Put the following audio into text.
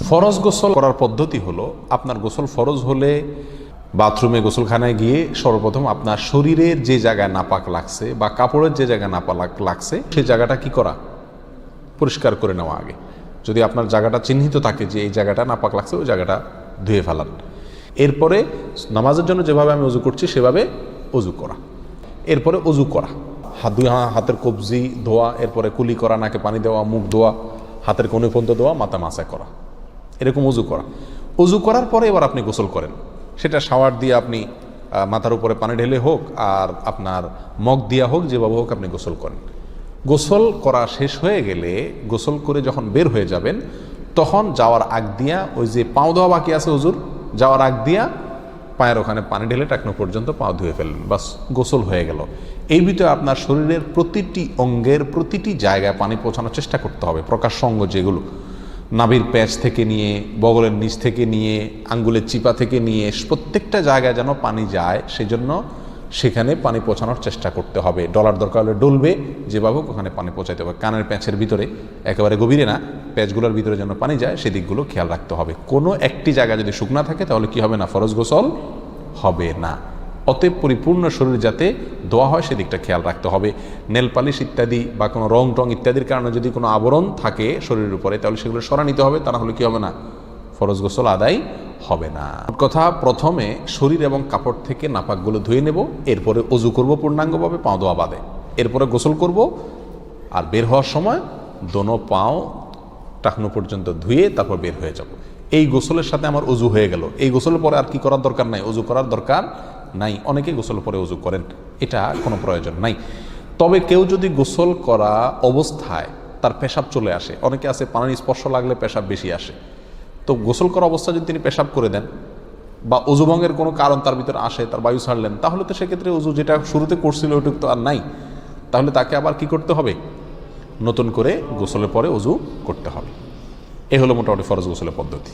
ফরজ গোসল করার পদ্ধতি হলো, আপনার গোসল ফরজ হলে বাথরুমে গোসলখানায় গিয়ে সর্বপ্রথম আপনার শরীরের যে জায়গায় নাপাক লাগছে বা কাপড়ের যে জায়গায় নাপাক লাগছে সেই জায়গাটা কি করা, পরিষ্কার করে নেওয়া আগে। যদি আপনার জায়গাটা চিহ্নিত থাকে যে এই জায়গাটা নাপাক লাগছে, ওই জায়গাটা ধুয়ে ফেলান। এরপরে নামাজের জন্য যেভাবে আমি অজু করছি সেভাবে অজু করা। এরপরে অজু করা, হাতের কবজি ধোয়া, এরপরে কুলি করা, নাকে পানি দেওয়া, মুখ ধোয়া, হাতের কোণে পর্যন্ত ধোয়া, মাথা মাসা করা, এরকম অজু করা। অজু করার পরে এবার আপনি গোসল করেন। সেটা শাওয়ার দিয়ে আপনি মাথার উপরে পানি ঢেলে হোক আর আপনার মগ দিয়া হোক, যেভাবে হোক আপনি গোসল করেন। গোসল করা শেষ হয়ে গেলে, গোসল করে যখন বের হয়ে যাবেন, তখন যাওয়ার আগ দিয়া ওই যে পাও ধোয়া বাকি আছে হুজুর, যাওয়ার আগ দিয়া পায়ের ওখানে পানি ঢেলে টাকনো পর্যন্ত পাও ধুয়ে ফেললেন, বাস গোসল হয়ে গেল। এই ভিতরে আপনার শরীরের প্রতিটি অঙ্গের প্রতিটি জায়গায় পানি পৌঁছানোর চেষ্টা করতে হবে। প্রকাশ্য অঙ্গ যেগুলো, নাভির প্যাচ থেকে নিয়ে, বগলের নিচ থেকে নিয়ে, আঙ্গুলের চিপা থেকে নিয়ে, প্রত্যেকটা জায়গায় যেন পানি যায়, সেজন্য সেখানে পানি পৌঁছানোর চেষ্টা করতে হবে। ডলার দরকার হলে ডলবে, যেভাবে ওখানে পানি পৌঁছাতে হবে। কানের প্যাঁচের ভিতরে, একেবারে গভীরে না, প্যাচগুলোর ভিতরে যেন পানি যায় সেদিকগুলো খেয়াল রাখতে হবে। কোনো একটি জায়গা যদি শুকনা থাকে তাহলে কি হবে না, ফরজ গোসল হবে না। অতএব পরিপূর্ণ শরীর যাতে ধোয়া হয় সেদিকটা খেয়াল রাখতে হবে। নেল পালিশ ইত্যাদি বা কোনো রং টং ইত্যাদির কারণে যদি কোনো আবরণ থাকে শরীরের উপরে, তাহলে সেগুলো সরা নিতে হবে, তা না হলে কি হবে না, ফরজ গোসল আদায় হবে না। কথা, প্রথমে শরীর এবং কাপড় থেকে নাপাকগুলো ধুয়ে নেব, এরপরে অজু করব পূর্ণাঙ্গভাবে, পাও ধোয়া বাদে, এরপরে গোসল করব। আর বের হওয়ার সময় দোনো পাও টাকনো পর্যন্ত ধুয়ে তারপর বের হয়ে যাব। এই গোসলের সাথে আমার অজু হয়ে গেল। এই গোসলের পরে আর কি করার দরকার নাই, অজু করার দরকার নাই। অনেকে গোসলের পরে অজু করেন, এটা কোনো প্রয়োজন নাই। তবে কেউ যদি গোসল করা অবস্থায় তার পেশাব চলে আসে, অনেকে আছে পানির স্পর্শ লাগলে পেশাব বেশি আসে, তো গোসল করা অবস্থায় যদি তিনি পেশাব করে দেন বা অজুভঙ্গের কোনো কারণ তার ভিতরে আসে, তার বায়ু ছাড়লেন, তাহলে তো সেক্ষেত্রে অজু যেটা শুরুতে করছিল ওইটুক তো আর নাই। তাহলে তাকে আবার কি করতে হবে, নতুন করে গোসলের পরে অজু করতে হবে। এ হলো মোটামুটি ফরজ গোসলের পদ্ধতি।